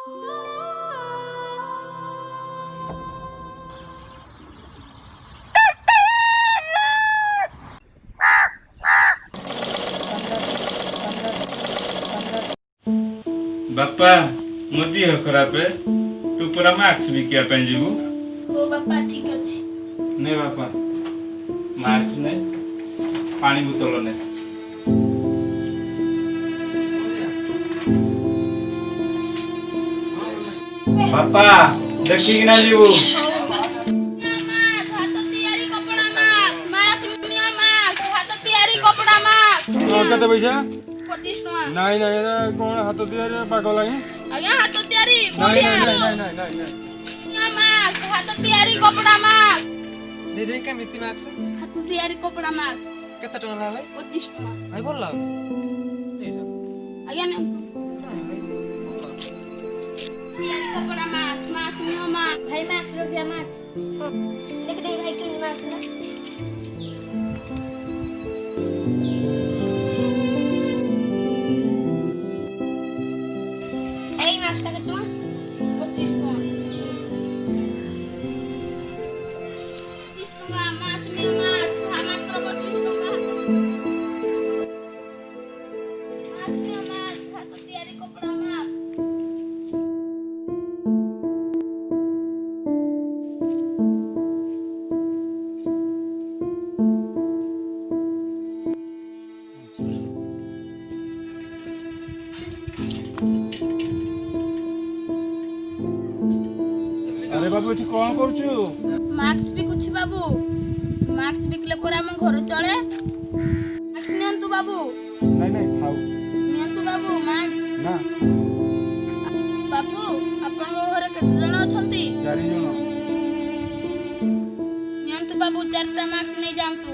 बापा मो देह खराब है तू पूरा मास्क भी क्या पहन जीवु हो बापा ठीक अछि ने बापा मास्क ने पानी बोतल ने बापा देखी ना जीवु केते पैसा 25 टका नहीं नहीं रे कोन हाथ दिया रे पागल आगे आज्ञा हाथ तैयारी नहीं बढ़िया नहीं नहीं नहीं नहीं मास्क हाथ तैयारी कपड़ा मास्क दे दे के मिति मार्क्स हाथ तैयारी कपड़ा मास्क केते टका भाई 25 टका भाई बोल ला नहीं सर आज्ञा ने भाई तैयारी कपड़ा मास्क मास्क नो मास्क भाई मास्क रो दिया मास्क देख दे भाई की मास्क ना এই মাস্কটা কত 25 टका 25 टका मास्क नो मास्क मात्र 25 टका मास्क नो मास्क हाथ तैयारी कपड़ा मास्क अरे बाबू एठी कोन करछु मास्क बिकुछि बाबू मास्क बिकले पर हम घर चले मास्क नियंतु बाबू नहीं नहीं थाउ नियंतु बाबू मास्क ना बाबू आपन घरे केते जन अछंती 4 जन नियंतु बाबू चारटा मास्क नै जांतु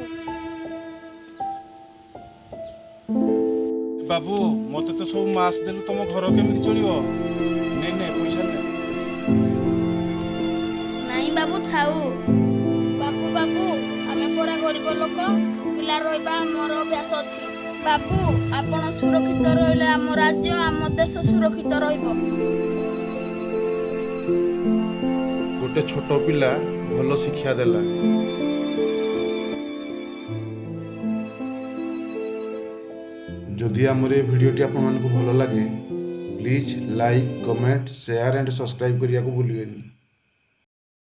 बाबू मते तो सब मास देलु तुम घर केमिति चलियो नहीं नहीं पैसा नहीं नाही बाबू थाउ बाबू बाबू आमे कोरा गरीब लोक भुकिला रहबा मोर अभ्यास अछि बाबू आपण सुरक्षित रहिले आम राज्य आम देश सुरक्षित रहइबो गोटे छोट पिला भल शिक्षा देला जदि आमर ये भिडियोटी आपको भल लगे please like comment share and subscribe करने को भूलिए।